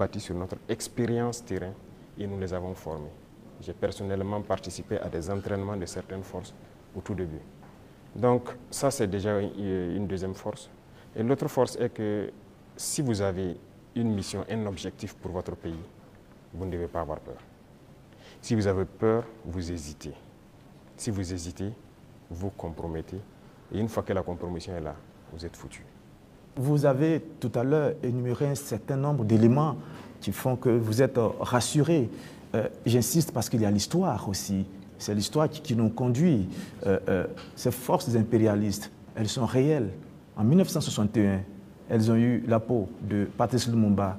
bâti sur notre expérience terrain et nous les avons formés. J'ai personnellement participé à des entraînements de certaines forces au tout début. Donc ça, c'est déjà une deuxième force. Et l'autre force est que si vous avez une mission, un objectif pour votre pays, vous ne devez pas avoir peur. Si vous avez peur, vous hésitez. Si vous hésitez, vous compromettez. Et une fois que la compromission est là, vous êtes foutu. Vous avez tout à l'heure énuméré un certain nombre d'éléments qui font que vous êtes rassuré. J'insiste parce qu'il y a l'histoire aussi. C'est l'histoire qui nous conduit. Ces forces impérialistes, elles sont réelles. En 1961, elles ont eu la peau de Patrice Lumumba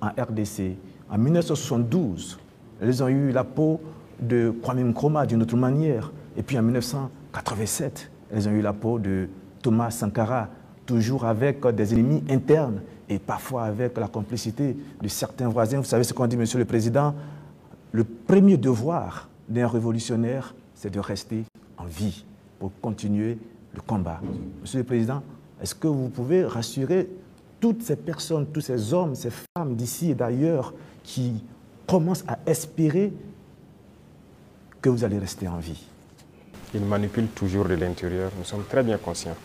en RDC. En 1972, elles ont eu la peau de Kwame Nkrumah d'une autre manière. Et puis en 1987, elles ont eu la peau de Thomas Sankara, toujours avec des ennemis internes et parfois avec la complicité de certains voisins. Vous savez ce qu'on dit, Monsieur le Président, le premier devoir d'un révolutionnaire, c'est de rester en vie pour continuer le combat. Monsieur le Président, est-ce que vous pouvez rassurer toutes ces personnes, tous ces hommes, ces femmes d'ici et d'ailleurs qui commencent à espérer que vous allez rester en vie? Ils manipulent toujours de l'intérieur, nous sommes très bien conscients.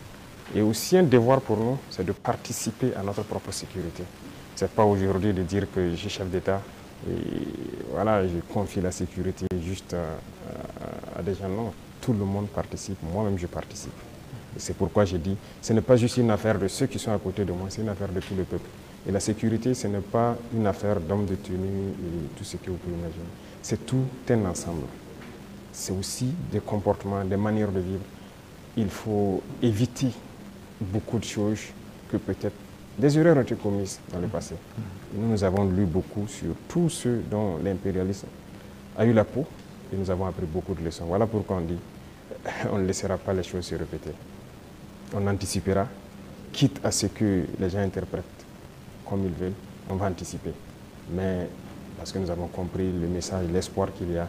Et aussi un devoir pour nous, c'est de participer à notre propre sécurité. Ce n'est pas aujourd'hui de dire que je suis chef d'État et voilà, je confie la sécurité juste à des gens. Non, tout le monde participe, moi-même je participe. C'est pourquoi j'ai dit, ce n'est pas juste une affaire de ceux qui sont à côté de moi, c'est une affaire de tout le peuple. Et la sécurité, ce n'est pas une affaire d'hommes de tenue et tout ce que vous pouvez imaginer. C'est tout un ensemble. C'est aussi des comportements, des manières de vivre. Il faut éviter beaucoup de choses que peut-être des erreurs ont été commises dans le passé. Et nous avons lu beaucoup sur tous ceux dont l'impérialisme a eu la peau et nous avons appris beaucoup de leçons. Voilà pourquoi on dit on ne laissera pas les choses se répéter. On anticipera, quitte à ce que les gens interprètent comme ils veulent, on va anticiper. Mais parce que nous avons compris le message, l'espoir qu'il y a,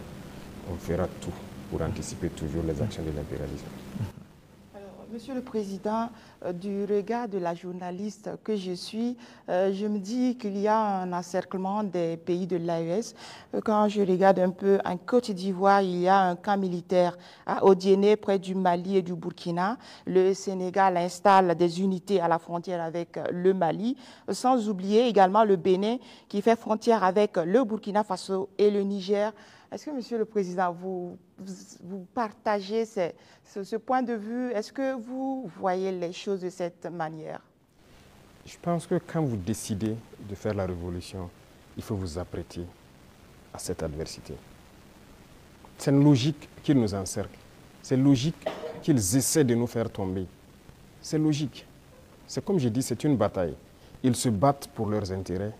on fera tout pour anticiper toujours les actions de l'impérialisme. Monsieur le Président, du regard de la journaliste que je suis, je me dis qu'il y a un encerclement des pays de l'AES. Quand je regarde un peu en Côte d'Ivoire, il y a un camp militaire à Odiéné, près du Mali et du Burkina. Le Sénégal installe des unités à la frontière avec le Mali, sans oublier également le Bénin qui fait frontière avec le Burkina Faso et le Niger. Est-ce que, Monsieur le Président, vous partagez ce point de vue? Est-ce que vous voyez les choses de cette manière? Je pense que quand vous décidez de faire la révolution, il faut vous apprêter à cette adversité. C'est une logique qu'ils nous encerclent. C'est logique qu'ils essaient de nous faire tomber. C'est logique. C'est comme je dis, c'est une bataille. Ils se battent pour leurs intérêts.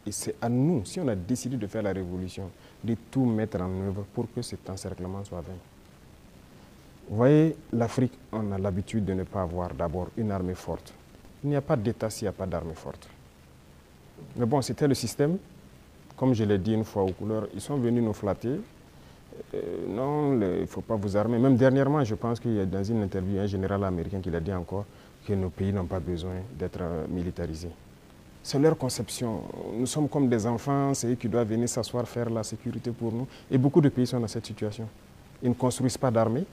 Et c'est à nous, si on a décidé de faire la révolution, de tout mettre en œuvre pour que cet encerclement soit vaincu. Vous voyez, l'Afrique, on a l'habitude de ne pas avoir d'abord une armée forte. Il n'y a pas d'État s'il n'y a pas d'armée forte. Mais bon, c'était le système. Comme je l'ai dit une fois aux couleurs, ils sont venus nous flatter. Non, il ne faut pas vous armer. Même dernièrement, je pense qu'il y a dans une interview un général américain qui a dit encore que nos pays n'ont pas besoin d'être militarisés. C'est leur conception. Nous sommes comme des enfants, c'est eux qui doivent venir s'asseoir, faire la sécurité pour nous. Et beaucoup de pays sont dans cette situation. Ils ne construisent pas d'armée.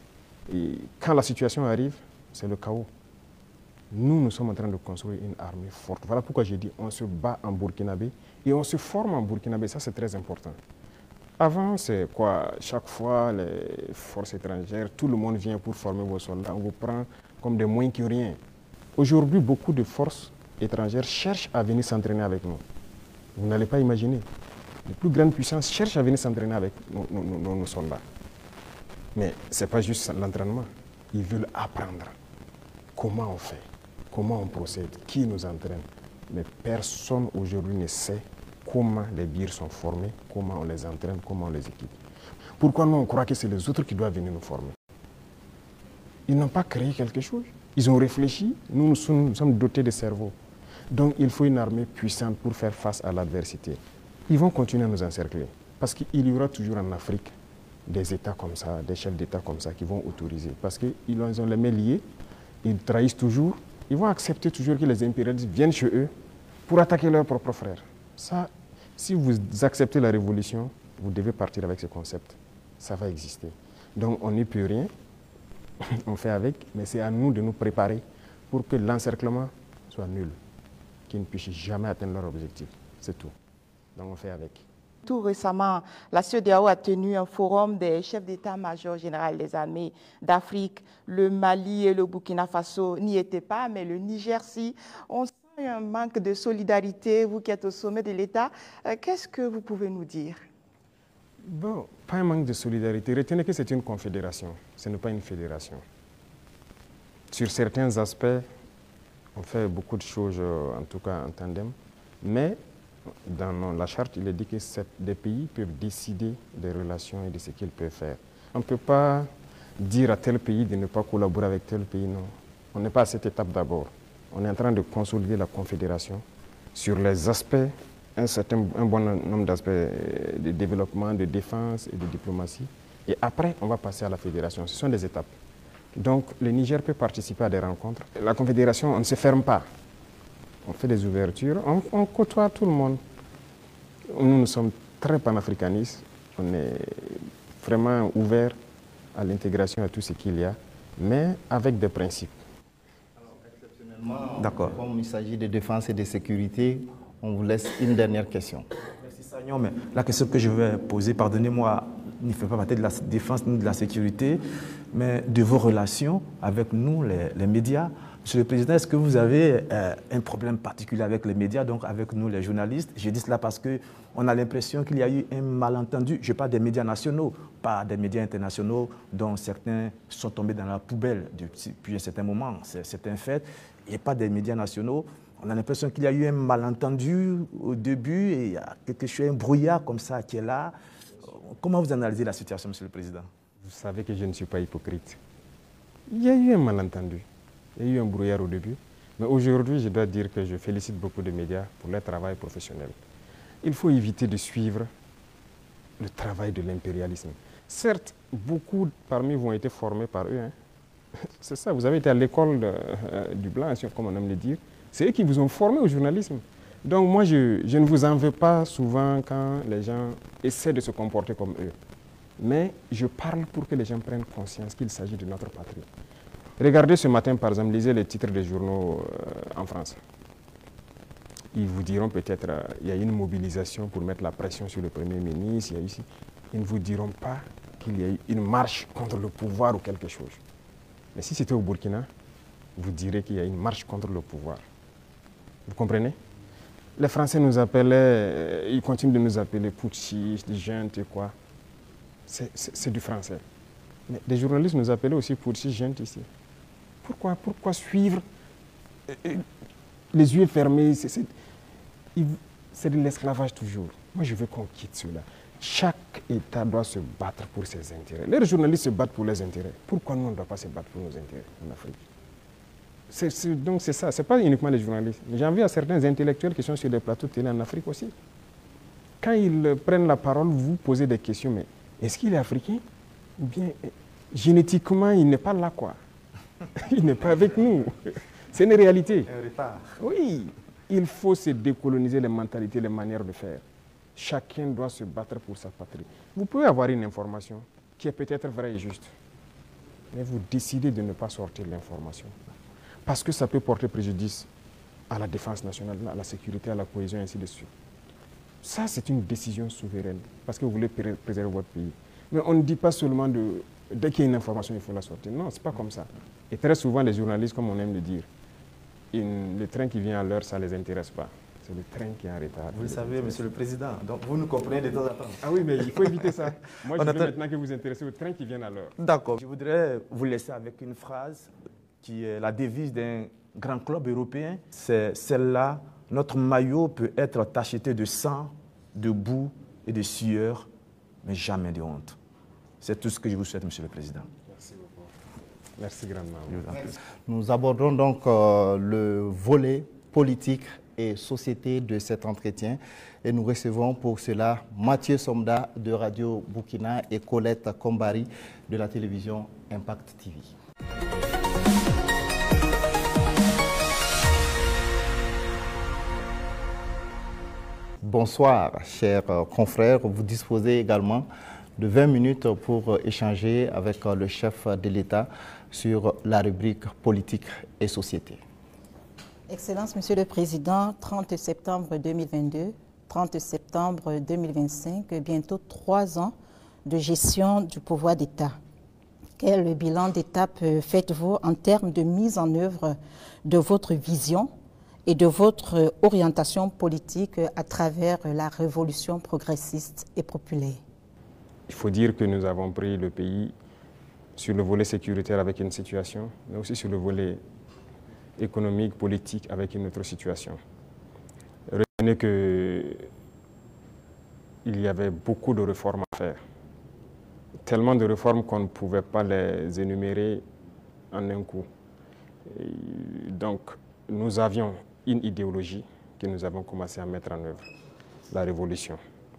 Et quand la situation arrive, c'est le chaos. Nous, nous sommes en train de construire une armée forte. Voilà pourquoi j'ai dit on se bat en burkinabé et on se forme en burkinabé. Ça, c'est très important. Avant, c'est quoi? Chaque fois, les forces étrangères, tout le monde vient pour former vos soldats. On vous prend comme des moins que rien. Aujourd'hui, beaucoup de forces étrangères cherchent à venir s'entraîner avec nous. Vous n'allez pas imaginer. Les plus grandes puissances cherchent à venir s'entraîner avec nos soldats. Mais ce n'est pas juste l'entraînement. Ils veulent apprendre comment on fait, comment on procède, qui nous entraîne. Mais personne aujourd'hui ne sait comment les birs sont formés, comment on les entraîne, comment on les équipe. Pourquoi nous on croit que c'est les autres qui doivent venir nous former? Ils n'ont pas créé quelque chose. Ils ont réfléchi. Nous sommes dotés de cerveau. Donc il faut une armée puissante pour faire face à l'adversité. Ils vont continuer à nous encercler. Parce qu'il y aura toujours en Afrique des États comme ça, des chefs d'État comme ça qui vont autoriser. Parce qu'ils ont les mains liées, ils trahissent toujours. Ils vont accepter toujours que les impérialistes viennent chez eux pour attaquer leurs propres frères. Ça, Si vous acceptez la révolution, vous devez partir avec ce concept. Ça va exister. Donc on n'y peut rien, on fait avec, mais c'est à nous de nous préparer pour que l'encerclement soit nul, qu'ils ne puissent jamais atteindre leur objectif. C'est tout. Donc on fait avec. Tout récemment, la CEDEAO a tenu un forum des chefs d'état-major général des armées d'Afrique. Le Mali et le Burkina Faso n'y étaient pas, mais le Niger, si. On sent un manque de solidarité, vous qui êtes au sommet de l'État. Qu'est-ce que vous pouvez nous dire? Bon, pas un manque de solidarité. Retenez que c'est une confédération, ce n'est pas une fédération. Sur certains aspects, on fait beaucoup de choses, en tout cas en tandem, mais dans la charte, il est dit que des pays peuvent décider des relations et de ce qu'ils peuvent faire. On ne peut pas dire à tel pays de ne pas collaborer avec tel pays, non. On n'est pas à cette étape d'abord. On est en train de consolider la confédération sur les aspects, un bon nombre d'aspects de développement, de défense et de diplomatie. Et après, on va passer à la fédération. Ce sont des étapes. Donc, le Niger peut participer à des rencontres. La confédération, on ne se ferme pas. On fait des ouvertures, on côtoie tout le monde. Nous sommes très panafricanistes. On est vraiment ouverts à l'intégration, à tout ce qu'il y a, mais avec des principes. D'accord. Comme il s'agit de défense et de sécurité, on vous laisse une dernière question. Merci Sagnon, mais la question que je vais poser, pardonnez-moi, ne fait pas partie de la défense ni de la sécurité, mais de vos relations avec nous, les médias. Monsieur le Président, est-ce que vous avez un problème particulier avec les médias, donc avec nous, les journalistes? Je dis cela parce qu'on a l'impression qu'il y a eu un malentendu. Je parle des médias nationaux, pas des médias internationaux, dont certains sont tombés dans la poubelle depuis un certain moment. C'est un fait. Et pas des médias nationaux. On a l'impression qu'il y a eu un malentendu au début et il y a quelque chose, un brouillard comme ça qui est là. Comment vous analysez la situation, Monsieur le Président? Vous savez que je ne suis pas hypocrite. Il y a eu un malentendu. Il y a eu un brouillard au début. Mais aujourd'hui, je dois dire que je félicite beaucoup de médias pour leur travail professionnel. Il faut éviter de suivre le travail de l'impérialisme. Certes, beaucoup parmi vous ont été formés par eux. Hein. C'est ça, vous avez été à l'école du blanc, comme on aime le dire. C'est eux qui vous ont formé au journalisme. Donc moi, je ne vous en veux pas souvent quand les gens essaient de se comporter comme eux. Mais je parle pour que les gens prennent conscience qu'il s'agit de notre patrie. Regardez ce matin, par exemple, lisez les titres des journaux en France. Ils vous diront peut-être qu'il y a une mobilisation pour mettre la pression sur le Premier ministre. Il y a ici. Ils ne vous diront pas qu'il y a eu une marche contre le pouvoir ou quelque chose. Mais si c'était au Burkina, vous direz qu'il y a une marche contre le pouvoir. Vous comprenez? Les Français nous appelaient, ils continuent de nous appeler putschistes, juntes et quoi. C'est du français. Mais des journalistes nous appelaient aussi putschistes, juntes ici. Pourquoi suivre les yeux fermés? C'est de l'esclavage toujours. Moi, je veux qu'on quitte cela. Chaque État doit se battre pour ses intérêts. Les journalistes se battent pour leurs intérêts. Pourquoi nous, on ne doit pas se battre pour nos intérêts en Afrique? Donc c'est ça, ce n'est pas uniquement les journalistes. Mais j'en veux à certains intellectuels qui sont sur des plateaux de télé en Afrique aussi. Quand ils prennent la parole, vous posez des questions, mais est-ce qu'il est africain? Ou bien, génétiquement, il n'est pas là, quoi. Il n'est pas avec nous. C'est une réalité. Un retard. Oui, il faut se décoloniser les mentalités, les manières de faire. Chacun doit se battre pour sa patrie. Vous pouvez avoir une information qui est peut-être vraie et juste, mais vous décidez de ne pas sortir l'information. Parce que ça peut porter préjudice à la défense nationale, à la sécurité, à la cohésion, et ainsi de suite. Ça, c'est une décision souveraine, parce que vous voulez préserver votre pays. Mais on ne dit pas seulement dès qu'il y a une information, il faut la sortir. Non, ce n'est pas comme ça. Et très souvent, les journalistes, comme on aime le dire, le train qui vient à l'heure, ça ne les intéresse pas. C'est le train qui est en retard. Vous le savez, Monsieur le Président, donc vous nous comprenez de temps en temps. Ah oui, mais il faut éviter ça. Moi, je veux maintenant que vous vous intéressez au train qui vient à l'heure. D'accord. Je voudrais vous laisser avec une phrase qui est la devise d'un grand club européen. C'est celle-là: notre maillot peut être tacheté de sang, de boue et de sueur, mais jamais de honte. C'est tout ce que je vous souhaite, Monsieur le Président. Merci beaucoup. Merci grandement. Nous abordons donc le volet politique et société de cet entretien et nous recevons pour cela Mathieu Somda de Radio Burkina et Colette Kombari de la télévision Impact TV. Bonsoir, chers confrères. Vous disposez également de 20 minutes pour échanger avec le chef de l'État sur la rubrique politique et société. Excellence, Monsieur le Président, 30 septembre 2022, 30 septembre 2025, bientôt 3 ans de gestion du pouvoir d'État. Quel bilan d'étape faites-vous en termes de mise en œuvre de votre vision et de votre orientation politique à travers la révolution progressiste et populaire? Il faut dire que nous avons pris le pays sur le volet sécuritaire avec une situation, mais aussi sur le volet économique, politique avec une autre situation. Retenez qu'il y avait beaucoup de réformes à faire. Tellement de réformes qu'on ne pouvait pas les énumérer en un coup. Et donc, nous avions une idéologie que nous avons commencé à mettre en œuvre, la révolution,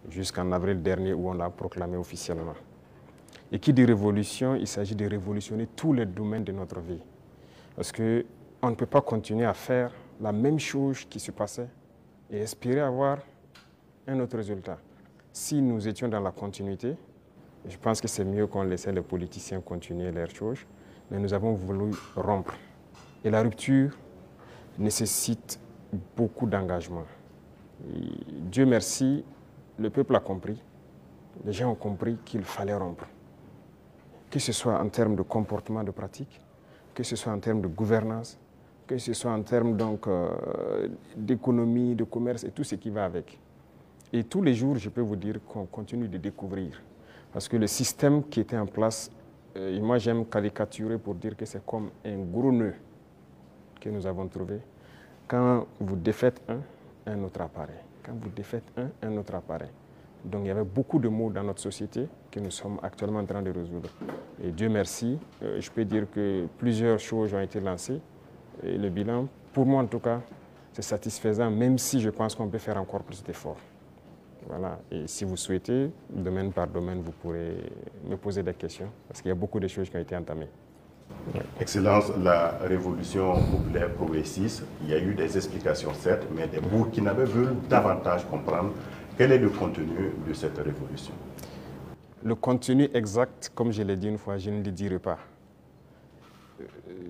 jusqu'en avril dernier où on l'a proclamée officiellement. Et qui dit révolution, il s'agit de révolutionner tous les domaines de notre vie. Parce qu'on ne peut pas continuer à faire la même chose qui se passait et espérer avoir un autre résultat. Si nous étions dans la continuité, je pense que c'est mieux qu'on laissait les politiciens continuer leurs choses, mais nous avons voulu rompre. Et la rupture nécessite beaucoup d'engagement. Dieu merci, le peuple a compris, les gens ont compris qu'il fallait rompre. Que ce soit en termes de comportement, de pratique, que ce soit en termes de gouvernance, que ce soit en termes d'économie, de commerce et tout ce qui va avec. Et tous les jours, je peux vous dire qu'on continue de découvrir. Parce que le système qui était en place, moi j'aime caricaturer pour dire que c'est comme un gros nœud que nous avons trouvé. Quand vous défaites un autre apparaît. Quand vous défaites un autre apparaît. Donc il y avait beaucoup de maux dans notre société que nous sommes actuellement en train de résoudre. Et Dieu merci, je peux dire que plusieurs choses ont été lancées. Et le bilan, pour moi en tout cas, c'est satisfaisant, même si je pense qu'on peut faire encore plus d'efforts. Voilà. Et si vous souhaitez, domaine par domaine, vous pourrez me poser des questions, parce qu'il y a beaucoup de choses qui ont été entamées. Excellence, la révolution populaire progressiste, il y a eu des explications certes, mais les Burkinabés veulent davantage comprendre quel est le contenu de cette révolution. Le contenu exact, comme je l'ai dit une fois, je ne le dirai pas.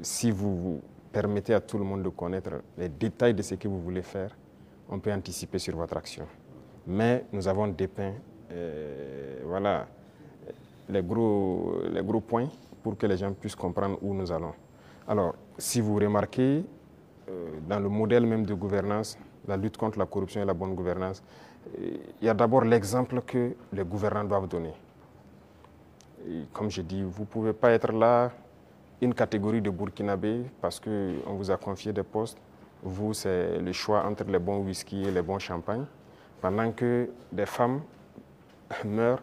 Si vous permettez à tout le monde de connaître les détails de ce que vous voulez faire, on peut anticiper sur votre action. Mais nous avons dépeint voilà, les gros points pour que les gens puissent comprendre où nous allons. Alors, si vous remarquez, dans le modèle même de gouvernance, la lutte contre la corruption et la bonne gouvernance, il y a d'abord l'exemple que les gouvernants doivent donner. Et comme je dis, vous ne pouvez pas être là, une catégorie de Burkinabés, parce qu'on vous a confié des postes. Vous, c'est le choix entre les bons whisky et les bons champagnes. Pendant que des femmes meurent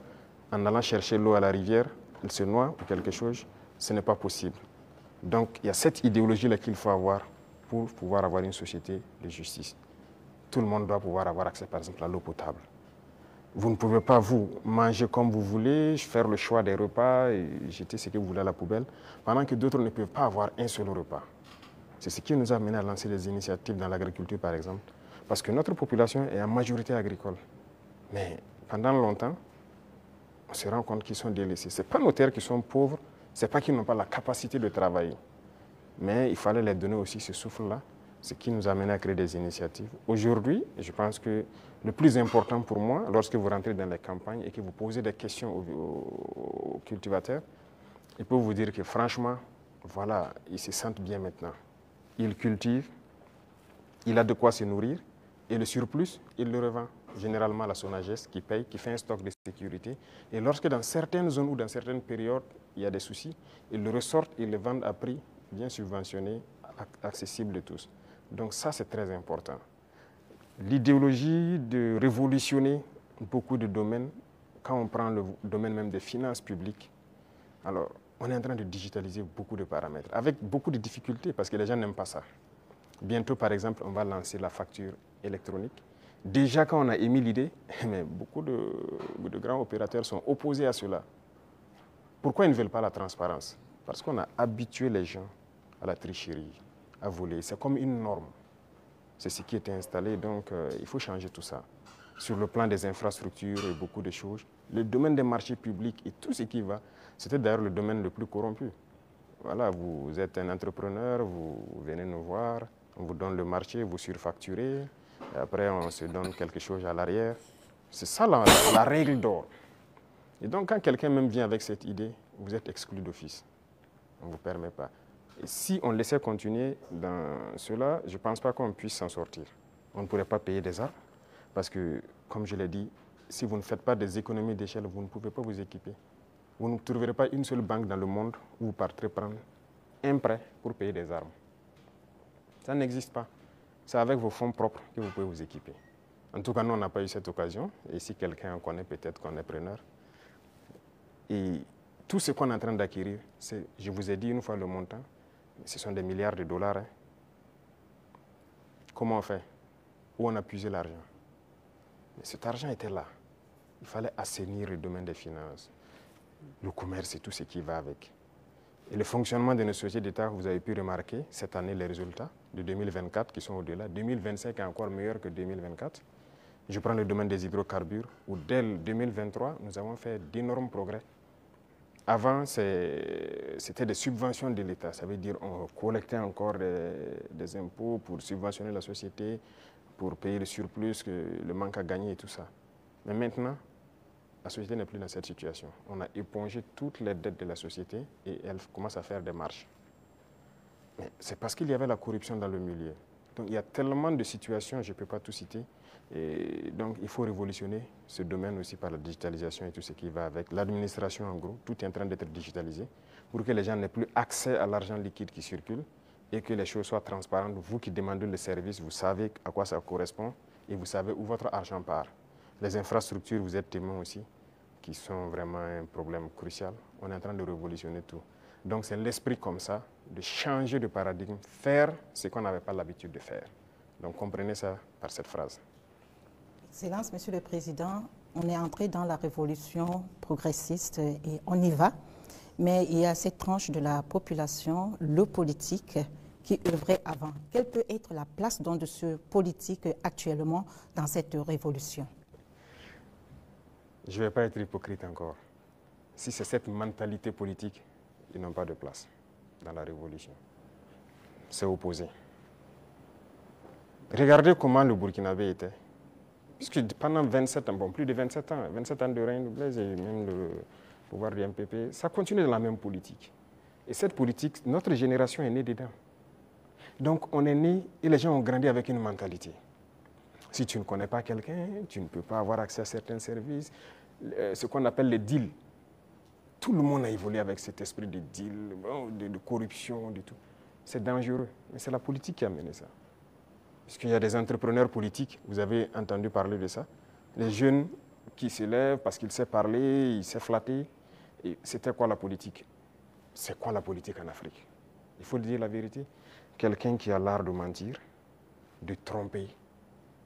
en allant chercher l'eau à la rivière, elles se noient ou quelque chose, ce n'est pas possible. Donc il y a cette idéologie-là qu'il faut avoir pour pouvoir avoir une société de justice. Tout le monde doit pouvoir avoir accès, par exemple, à l'eau potable. Vous ne pouvez pas, vous, manger comme vous voulez, faire le choix des repas et jeter ce que vous voulez à la poubelle, pendant que d'autres ne peuvent pas avoir un seul repas. C'est ce qui nous a amené à lancer des initiatives dans l'agriculture, par exemple. Parce que notre population est en majorité agricole. Mais pendant longtemps, on se rend compte qu'ils sont délaissés. Ce n'est pas nos terres qui sont pauvres, ce n'est pas qu'ils n'ont pas la capacité de travailler. Mais il fallait les donner aussi ce souffle-là, ce qui nous a amené à créer des initiatives. Aujourd'hui, je pense que le plus important pour moi, lorsque vous rentrez dans les campagnes et que vous posez des questions aux cultivateurs, ils peuvent vous dire que franchement, voilà, ils se sentent bien maintenant. Ils cultivent, il a de quoi se nourrir, et le surplus, il le revend généralement à la Sonagès qui paye, qui fait un stock de sécurité. Et lorsque dans certaines zones ou dans certaines périodes, il y a des soucis, ils le ressortent, ils le vendent à prix bien subventionné, accessible de tous. Donc ça, c'est très important. L'idéologie de révolutionner beaucoup de domaines, quand on prend le domaine même des finances publiques, alors on est en train de digitaliser beaucoup de paramètres, avec beaucoup de difficultés, parce que les gens n'aiment pas ça. Bientôt, par exemple, on va lancer la facture électronique. Déjà, quand on a émis l'idée, mais beaucoup de grands opérateurs sont opposés à cela. Pourquoi ils ne veulent pas la transparence? Parce qu'on a habitué les gens à la tricherie, à voler. C'est comme une norme. C'est ce qui était installé, donc il faut changer tout ça. sur le plan des infrastructures et beaucoup de choses. Le domaine des marchés publics et tout ce qui va, c'était d'ailleurs le domaine le plus corrompu. Voilà, vous êtes un entrepreneur, vous venez nous voir, on vous donne le marché, vous surfacturez, et après on se donne quelque chose à l'arrière. C'est ça la règle d'or. Et donc quand quelqu'un même vient avec cette idée, vous êtes exclu d'office. On ne vous permet pas. Et si on laissait continuer dans cela, je ne pense pas qu'on puisse s'en sortir. On ne pourrait pas payer des armes, parce que, comme je l'ai dit, si vous ne faites pas des économies d'échelle, vous ne pouvez pas vous équiper. Vous ne trouverez pas une seule banque dans le monde où vous partirez prendre un prêt pour payer des armes. Ça n'existe pas. C'est avec vos fonds propres que vous pouvez vous équiper. En tout cas, nous, on n'a pas eu cette occasion. Et si quelqu'un en connaît, peut-être qu'on est preneur. Et tout ce qu'on est en train d'acquérir, je vous ai dit une fois le montant, ce sont des milliards de dollars. Hein. Comment on fait? Où on a puisé l'argent? Mais cet argent était là. Il fallait assainir le domaine des finances, le commerce et tout ce qui va avec. Et le fonctionnement de nos sociétés d'État, vous avez pu remarquer cette année les résultats de 2024 qui sont au-delà. 2025 est encore meilleur que 2024. Je prends le domaine des hydrocarbures où dès 2023, nous avons fait d'énormes progrès. Avant, c'était des subventions de l'État. Ça veut dire qu'on collectait encore des impôts pour subventionner la société, pour payer le surplus, le manque à gagner et tout ça. Mais maintenant, la société n'est plus dans cette situation. On a épongé toutes les dettes de la société et elle commence à faire des marches. Mais c'est parce qu'il y avait la corruption dans le milieu. Donc il y a tellement de situations, je ne peux pas tout citer. Et donc il faut révolutionner ce domaine aussi par la digitalisation et tout ce qui va avec. L'administration en gros, tout est en train d'être digitalisé pour que les gens n'aient plus accès à l'argent liquide qui circule et que les choses soient transparentes. Vous qui demandez le service, vous savez à quoi ça correspond et vous savez où votre argent part. Les infrastructures, vous êtes témoins aussi, qui sont vraiment un problème crucial. On est en train de révolutionner tout. Donc c'est l'esprit comme ça, de changer de paradigme, faire ce qu'on n'avait pas l'habitude de faire. Donc comprenez ça par cette phrase. Excellence, Monsieur le Président, on est entré dans la révolution progressiste et on y va. Mais il y a cette tranche de la population, le politique, qui œuvrait avant. Quelle peut être la place donc de ce politique actuellement dans cette révolution? Je ne vais pas être hypocrite encore. Si c'est cette mentalité politique, ils n'ont pas de place dans la révolution. C'est opposé. Regardez comment le Burkinabé était. Puisque pendant 27 ans, bon, plus de 27 ans de règne de Blaise et même le pouvoir du MPP, ça continue dans la même politique. Et cette politique, notre génération est née dedans. Donc on est né et les gens ont grandi avec une mentalité. Si tu ne connais pas quelqu'un, tu ne peux pas avoir accès à certains services. Ce qu'on appelle les deals. Tout le monde a évolué avec cet esprit de deal, de corruption, de tout. C'est dangereux, mais c'est la politique qui a mené ça. Parce qu'il y a des entrepreneurs politiques, vous avez entendu parler de ça. Les jeunes qui se lèvent parce qu'ils savent parler, ils savent flatter. Et c'était quoi la politique? C'est quoi la politique en Afrique? Il faut dire la vérité. Quelqu'un qui a l'art de mentir, de tromper,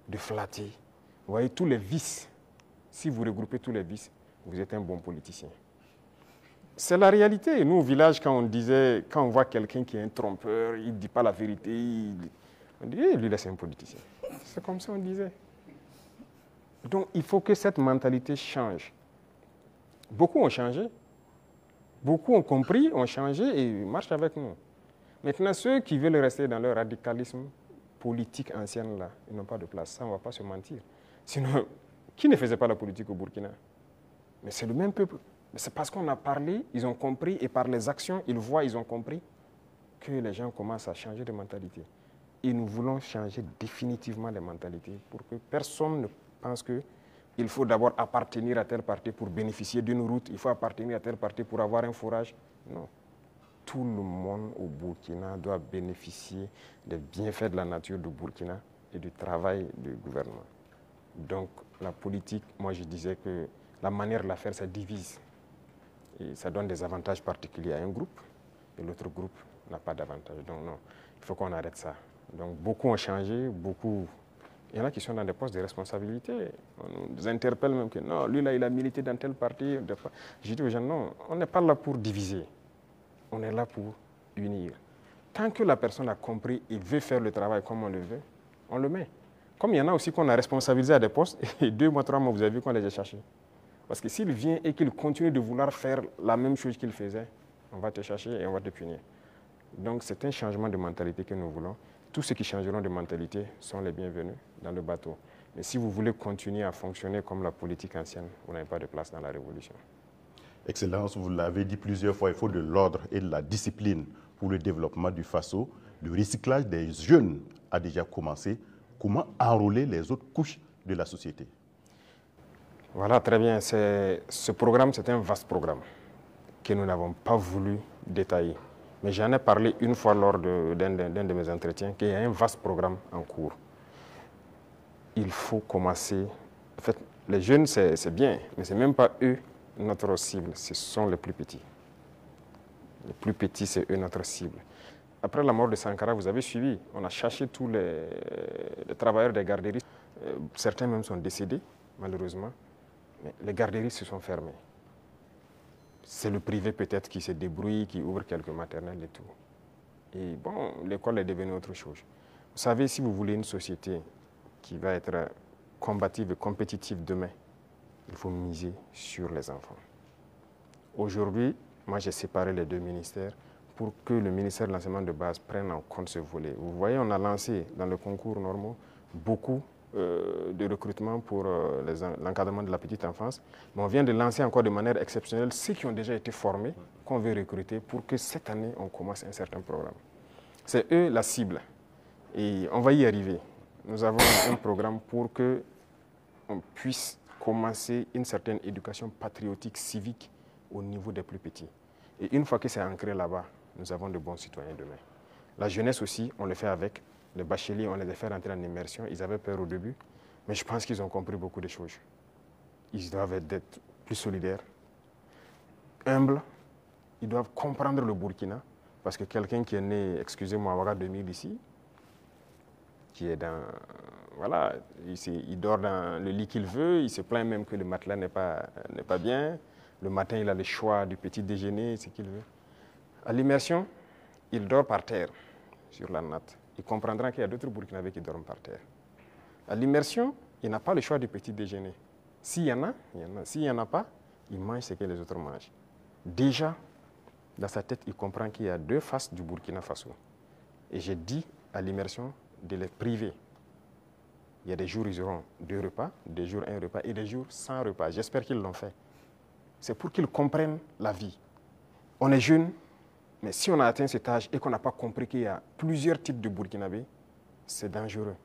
de flatter. Vous voyez tous les vices. Si vous regroupez tous les vices, vous êtes un bon politicien. C'est la réalité. Nous, au village, quand on voit quelqu'un qui est un trompeur, il ne dit pas la vérité, on dit, lui, là, c'est un politicien. C'est comme ça on disait. Donc, il faut que cette mentalité change. Beaucoup ont changé. Beaucoup ont compris, ont changé et marchent avec nous. Maintenant, ceux qui veulent rester dans leur radicalisme politique ancienne, là, ils n'ont pas de place. Ça, on ne va pas se mentir. Sinon, qui ne faisait pas la politique au Burkina? Mais c'est le même peuple. C'est parce qu'on a parlé, ils ont compris, et par les actions, ils voient, ils ont compris, que les gens commencent à changer de mentalité. Et nous voulons changer définitivement les mentalités pour que personne ne pense qu'il faut d'abord appartenir à tel parti pour bénéficier d'une route, il faut appartenir à tel parti pour avoir un forage. Non. Tout le monde au Burkina doit bénéficier des bienfaits de la nature du Burkina et du travail du gouvernement. Donc la politique, moi je disais que la manière de la faire, ça divise. Et ça donne des avantages particuliers à un groupe et l'autre groupe n'a pas d'avantage. Donc non, il faut qu'on arrête ça. Donc beaucoup ont changé, beaucoup. Il y en a qui sont dans des postes de responsabilité. On nous interpelle même que non, lui là, il a milité dans tel parti. Je dis aux gens, non, on n'est pas là pour diviser. On est là pour unir. Tant que la personne a compris et veut faire le travail comme on le veut, on le met. Comme il y en a aussi qu'on a responsabilisé à des postes, et 2 mois, 3 mois, vous avez vu qu'on les a cherchés. Parce que s'il vient et qu'il continue de vouloir faire la même chose qu'il faisait, on va te chercher et on va te punir. Donc c'est un changement de mentalité que nous voulons. Tous ceux qui changeront de mentalité sont les bienvenus dans le bateau. Mais si vous voulez continuer à fonctionner comme la politique ancienne, vous n'avez pas de place dans la révolution. Excellence, vous l'avez dit plusieurs fois, il faut de l'ordre et de la discipline pour le développement du FASO. Le recyclage des jeunes a déjà commencé. Comment enrôler les autres couches de la société? Voilà, très bien. Ce programme, c'est un vaste programme que nous n'avons pas voulu détailler. Mais j'en ai parlé une fois lors d'un de mes entretiens, qu'il y a un vaste programme en cours. Il faut commencer. En fait, les jeunes, c'est bien, mais ce n'est même pas eux notre cible, ce sont les plus petits. Les plus petits, c'est eux notre cible. Après la mort de Sankara, vous avez suivi, on a cherché tous les travailleurs des garderies. Certains même sont décédés, malheureusement, mais les garderies se sont fermées. C'est le privé peut-être qui se débrouille, qui ouvre quelques maternelles et tout. Et bon, l'école est devenue autre chose. Vous savez, si vous voulez une société qui va être combative et compétitive demain, il faut miser sur les enfants. Aujourd'hui, moi j'ai séparé les 2 ministères pour que le ministère de l'enseignement de base prenne en compte ce volet. Vous voyez, on a lancé dans le concours normaux beaucoup de recrutement pour l'encadrement de la petite enfance, mais on vient de lancer encore de manière exceptionnelle ceux qui ont déjà été formés, qu'on veut recruter pour que cette année on commence un certain programme. C'est eux la cible et on va y arriver. Nous avons un programme pour qu'on puisse commencer une certaine éducation patriotique, civique au niveau des plus petits. Et une fois que c'est ancré là-bas, nous avons de bons citoyens demain. La jeunesse aussi, on le fait avec. Les bacheliers, on les a fait rentrer en immersion. Ils avaient peur au début, mais je pense qu'ils ont compris beaucoup de choses. Ils doivent être plus solidaires, humbles. Ils doivent comprendre le Burkina, parce que quelqu'un qui est né, excusez-moi, à Ouaga 2000 ici, qui est dans... Voilà, il dort dans le lit qu'il veut, il se plaint même que le matelas n'est pas bien. Le matin, il a le choix du petit déjeuner, ce qu'il veut. À l'immersion, il dort par terre, sur la natte. Il comprendra qu'il y a d'autres Burkinabés qui dorment par terre. À l'immersion, il n'a pas le choix du petit déjeuner. S'il y en a, il y en a. S'il n'y en a pas, il mange ce que les autres mangent. Déjà, dans sa tête, il comprend qu'il y a 2 faces du Burkina Faso. Et j'ai dit à l'immersion de les priver. Il y a des jours où ils auront 2 repas, des jours 1 repas et des jours sans repas. J'espère qu'ils l'ont fait. C'est pour qu'ils comprennent la vie. On est jeunes, mais si on a atteint cet âge et qu'on n'a pas compris qu'il y a plusieurs types de Burkinabés, c'est dangereux.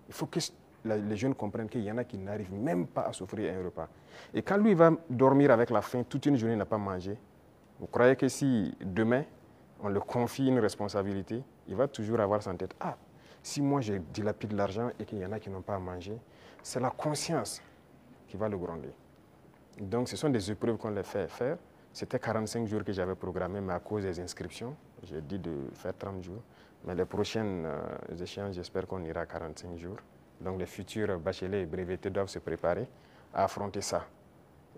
Il faut que les jeunes comprennent qu'il y en a qui n'arrivent même pas à s'offrir un repas. Et quand lui va dormir avec la faim, toute une journée il n'a pas mangé, vous croyez que si demain on le confie une responsabilité, il va toujours avoir ça en tête. Ah, si moi je dilapide l'argent et qu'il y en a qui n'ont pas à manger, c'est la conscience qui va le gronder. Donc ce sont des épreuves qu'on les fait faire. C'était 45 jours que j'avais programmé, mais à cause des inscriptions, j'ai dit de faire 30 jours. Mais les prochaines échéances, j'espère qu'on ira à 45 jours. Donc les futurs bacheliers et brevetés doivent se préparer à affronter ça.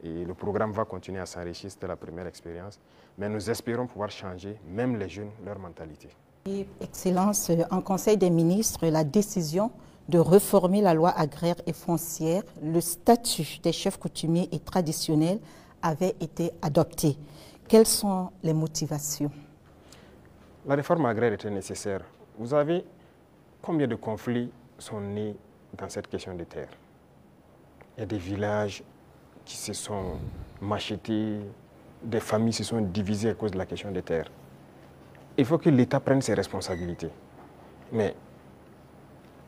Et le programme va continuer à s'enrichir, c'était la première expérience. Mais nous espérons pouvoir changer, même les jeunes, leur mentalité. Excellence, en Conseil des ministres, la décision de réformer la loi agraire et foncière, le statut des chefs coutumiers et traditionnels avait été adopté. Quelles sont les motivations? La réforme agraire était nécessaire. Vous savez combien de conflits sont nés dans cette question de terre? Il y a des villages qui se sont machetés, des familles se sont divisées à cause de la question des terres. Il faut que l'État prenne ses responsabilités. Mais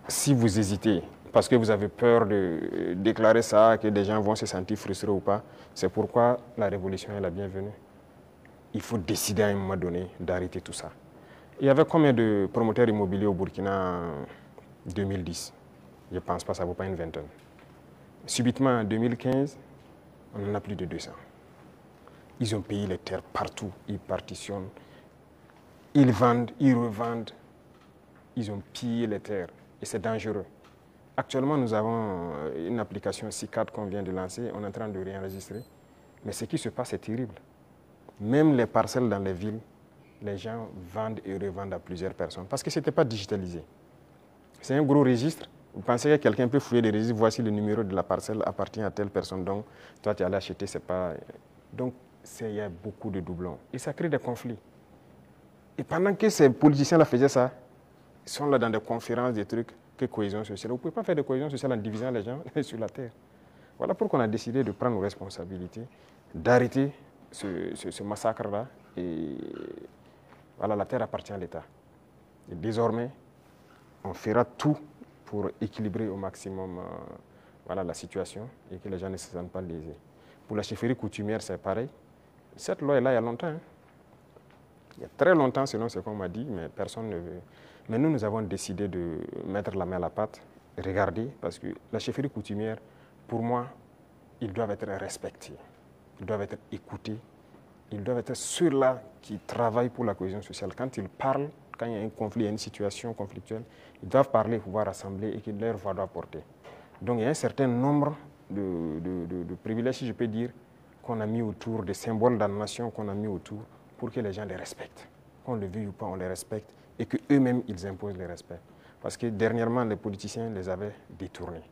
si vous hésitez, parce que vous avez peur de déclarer ça, que des gens vont se sentir frustrés ou pas, c'est pourquoi la révolution est la bienvenue. Il faut décider à un moment donné d'arrêter tout ça. Il y avait combien de promoteurs immobiliers au Burkina en 2010? Je ne pense pas, ça ne vaut pas une vingtaine. Subitement, en 2015, on en a plus de 200. Ils ont payé les terres partout, ils partitionnent, ils vendent, ils revendent, ils ont pillé les terres et c'est dangereux. Actuellement, nous avons une application SICAD qu'on vient de lancer, on est en train de réenregistrer, mais ce qui se passe est terrible. Même les parcelles dans les villes, les gens vendent et revendent à plusieurs personnes parce que ce n'était pas digitalisé. C'est un gros registre, Vous pensez que quelqu'un peut fouiller des registres, voici le numéro de la parcelle appartient à telle personne, donc toi tu es allé acheter, c'est pas... Donc il y a beaucoup de doublons et ça crée des conflits. Et pendant que ces politiciens-là faisaient ça, ils sont là dans des conférences, des trucs, que cohésion sociale. Vous ne pouvez pas faire de cohésion sociale en divisant les gens sur la terre. Voilà pourquoi on a décidé de prendre nos responsabilités, d'arrêter ce massacre-là. Et voilà, la terre appartient à l'État. Et désormais, on fera tout pour équilibrer au maximum voilà, la situation et que les gens ne se sentent pas lésés. Pour la chefferie coutumière, c'est pareil. Cette loi est là il y a longtemps. Hein. Il y a très longtemps, selon ce qu'on m'a dit, mais personne ne veut. Mais nous avons décidé de mettre la main à la pâte, regarder, parce que la chefferie coutumière, pour moi, ils doivent être respectés, ils doivent être écoutés, ils doivent être ceux-là qui travaillent pour la cohésion sociale. Quand ils parlent, quand il y a un conflit, il y a une situation conflictuelle, ils doivent parler, pouvoir rassembler et que leur voix doit porter. Donc il y a un certain nombre de privilèges, si je peux dire, qu'on a mis autour, des symboles de la nation qu'on a mis autour pour que les gens les respectent. Qu'on le veuille ou pas, on les respecte et qu'eux-mêmes, ils imposent le respect. Parce que dernièrement, les politiciens les avaient détournés.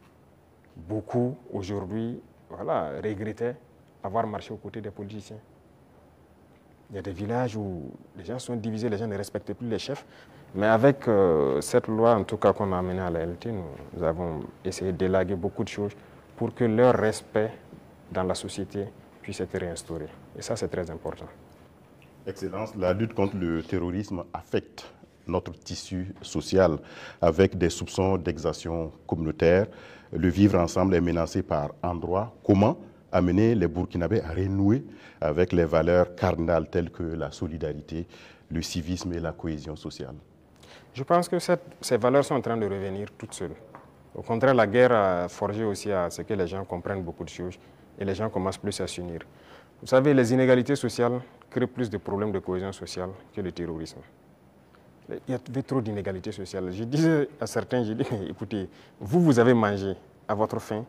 Beaucoup, aujourd'hui, voilà, regrettaient avoir marché aux côtés des politiciens. Il y a des villages où les gens sont divisés, les gens ne respectent plus les chefs. Mais avec cette loi, en tout cas qu'on a amenée à la LT, nous avons essayé d'élaguer beaucoup de choses pour que leur respect dans la société puisse être réinstauré. Et ça, c'est très important. Excellence, la lutte contre le terrorisme affecte notre tissu social avec des soupçons d'exaction communautaire. Le vivre ensemble est menacé par endroits. Comment amener les Burkinabés à renouer avec les valeurs cardinales telles que la solidarité, le civisme et la cohésion sociale? Je pense que ces valeurs sont en train de revenir toutes seules. Au contraire, la guerre a forgé aussi à ce que les gens comprennent beaucoup de choses et les gens commencent plus à s'unir. Vous savez, les inégalités sociales créent plus de problèmes de cohésion sociale que le terrorisme. Il y avait trop d'inégalités sociales. Je disais à certains, je dis, écoutez, vous avez mangé à votre faim,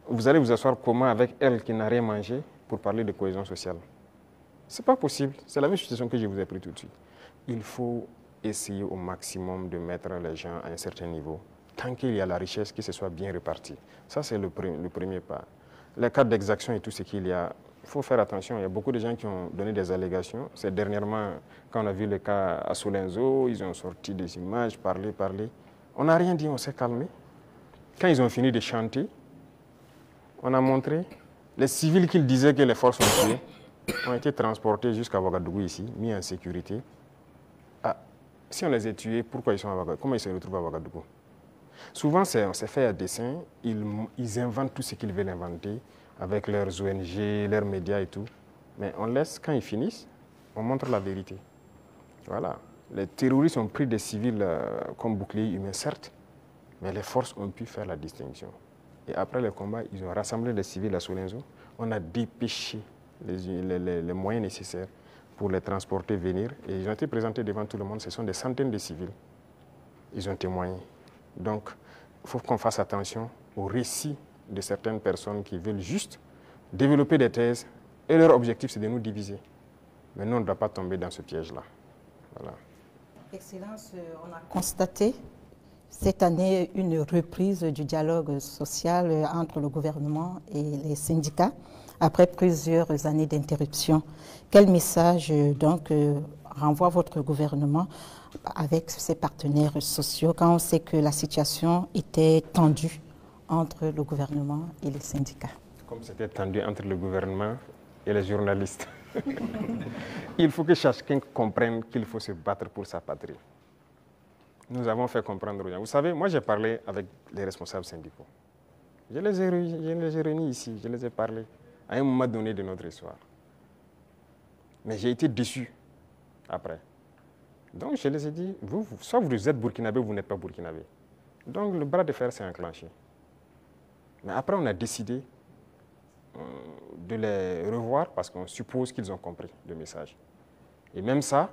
vous allez vous asseoir comment avec elle qui n'a rien mangé pour parler de cohésion sociale? Ce n'est pas possible. C'est la même situation que je vous ai pris tout de suite. Il faut essayer au maximum de mettre les gens à un certain niveau. Tant qu'il y a la richesse, que ce soit bien réparti. Ça, c'est le premier pas. Les cas d'exaction et tout ce qu'il y a, il faut faire attention. Il y a beaucoup de gens qui ont donné des allégations. C'est dernièrement, quand on a vu le cas à Solenzo, ils ont sorti des images, parlé. On n'a rien dit, on s'est calmé. Quand ils ont fini de chanter, on a montré les civils qu'ils disaient que les forces ont tués ont été transportés jusqu'à Ouagadougou ici, mis en sécurité. Ah, si on les a tués, pourquoi ils sont à Ouagadougou? Comment ils se retrouvent à Ouagadougou? Souvent, c'est fait à dessein. Ils inventent tout ce qu'ils veulent inventer avec leurs ONG, leurs médias et tout. Mais on laisse, quand ils finissent, on montre la vérité. Voilà. Les terroristes ont pris des civils comme boucliers humains, certes, mais les forces ont pu faire la distinction. Et après le combat, ils ont rassemblé les civils à Solenzo. On a dépêché les moyens nécessaires pour les transporter, venir. Et ils ont été présentés devant tout le monde. Ce sont des centaines de civils. Ils ont témoigné. Donc, il faut qu'on fasse attention aux récits de certaines personnes qui veulent juste développer des thèses. Et leur objectif, c'est de nous diviser. Mais nous, on ne doit pas tomber dans ce piège-là. Voilà. Excellence, on a constaté cette année une reprise du dialogue social entre le gouvernement et les syndicats après plusieurs années d'interruption. Quel message donc renvoie votre gouvernement avec ses partenaires sociaux quand on sait que la situation était tendue entre le gouvernement et les syndicats? Comme c'était tendu entre le gouvernement et les journalistes. Il faut que chacun comprenne qu'il faut se battre pour sa patrie. Nous avons fait comprendre aux gens. Vous savez, moi j'ai parlé avec les responsables syndicaux. Je les ai réunis ici, je les ai parlé à un moment donné de notre histoire. Mais j'ai été déçu après. Donc je les ai dit, soit vous êtes burkinabé ou vous n'êtes pas burkinabé. Donc le bras de fer s'est enclenché. Mais après on a décidé de les revoir parce qu'on suppose qu'ils ont compris le message. Et même ça,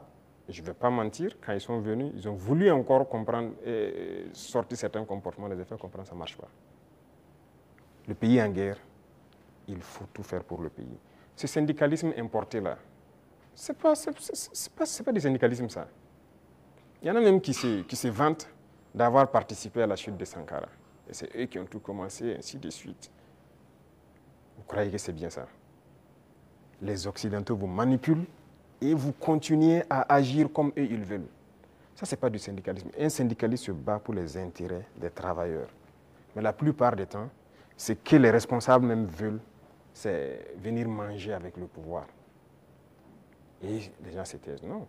je ne vais pas mentir, quand ils sont venus, ils ont voulu encore comprendre et sortir certains comportements, les effets comprendre, ça ne marche pas. Le pays est en guerre, il faut tout faire pour le pays. Ce syndicalisme importé là, ce n'est pas du syndicalisme ça. Il y en a même qui se vantent d'avoir participé à la chute de Sankara. Et c'est eux qui ont tout commencé, ainsi de suite. Vous croyez que c'est bien ça? Les Occidentaux vous manipulent et vous continuez à agir comme eux ils veulent. Ça, ce n'est pas du syndicalisme. Un syndicaliste se bat pour les intérêts des travailleurs. Mais la plupart des temps, ce que les responsables même veulent, c'est venir manger avec le pouvoir. Et les gens se taisent. Non.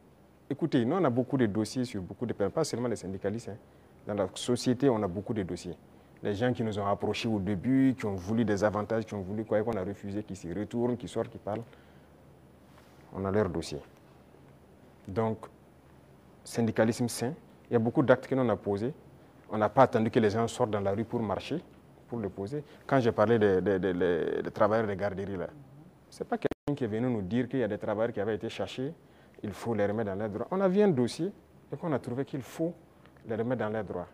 Écoutez, nous, on a beaucoup de dossiers sur beaucoup de personnes, pas seulement les syndicalistes. Hein. Dans la société, on a beaucoup de dossiers. Les gens qui nous ont approchés au début, qui ont voulu des avantages, qui ont voulu quoi, qu'on a refusé, qui s'y retournent, qui sortent, qui parlent. On a leur dossier. Donc, syndicalisme sain, il y a beaucoup d'actes que l'on a posés. On n'a pas attendu que les gens sortent dans la rue pour marcher, pour le poser. Quand j'ai parlé des travailleurs des garderies, là, ce n'est pas quelqu'un qui est venu nous dire qu'il y a des travailleurs qui avaient été cherchés, il faut les remettre dans leurs droits. On a vu un dossier et qu'on a trouvé qu'il faut les remettre dans leurs droits.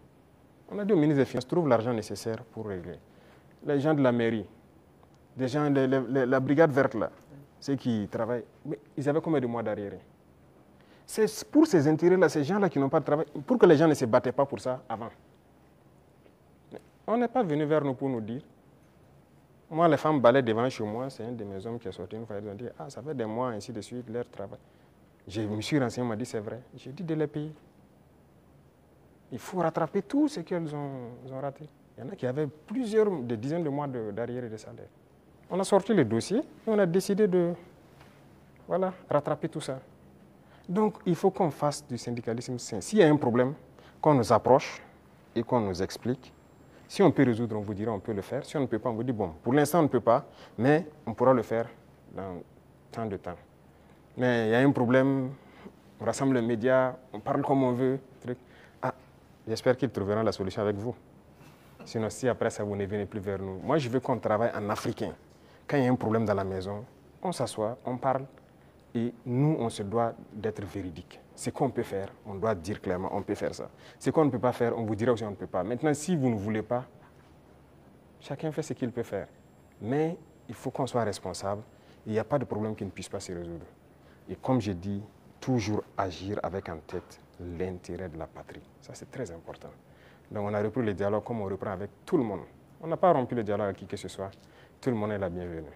On a dit au ministre des Finances, trouve l'argent nécessaire pour régler. Les gens de la mairie, des gens, la brigade verte là, ceux qui travaillent, mais ils avaient combien de mois d'arriérés? C'est pour ces intérêts-là, ces gens-là qui n'ont pas de travail, pour que les gens ne se battaient pas pour ça avant. Mais on n'est pas venu vers nous pour nous dire. Moi, les femmes balaient devant chez moi, c'est un de mes hommes qui est sorti une fois, ils ont dit, ah, ça fait des mois, ainsi de suite, leur travail. Je me suis renseigné, on m'a dit, c'est vrai. J'ai dit de les payer. Il faut rattraper tout ce qu'elles ont raté. Il y en a qui avaient des dizaines de mois d'arriérés de salaire. On a sorti le dossier et on a décidé de rattraper tout ça. Donc, il faut qu'on fasse du syndicalisme sain. S'il y a un problème, qu'on nous approche et qu'on nous explique. Si on peut résoudre, on vous dira on peut le faire. Si on ne peut pas, on vous dit bon, pour l'instant on ne peut pas, mais on pourra le faire dans tant de temps. Mais il y a un problème, on rassemble les médias, on parle comme on veut. Ah, j'espère qu'ils trouveront la solution avec vous. Sinon, si après ça, vous ne venez plus vers nous. Moi, je veux qu'on travaille en africain. Quand il y a un problème dans la maison, on s'assoit, on parle. Et nous, on se doit d'être véridique. Ce qu'on peut faire, on doit dire clairement, on peut faire ça. Ce qu'on ne peut pas faire, on vous dira aussi on ne peut pas. Maintenant, si vous ne voulez pas, chacun fait ce qu'il peut faire. Mais il faut qu'on soit responsable. Il n'y a pas de problème qui ne puisse pas se résoudre. Et comme je dis, toujours agir avec en tête l'intérêt de la patrie. Ça, c'est très important. Donc, on a repris le dialogue comme on reprend avec tout le monde. On n'a pas rompu le dialogue avec qui que ce soit. Tout le monde est la bienvenue.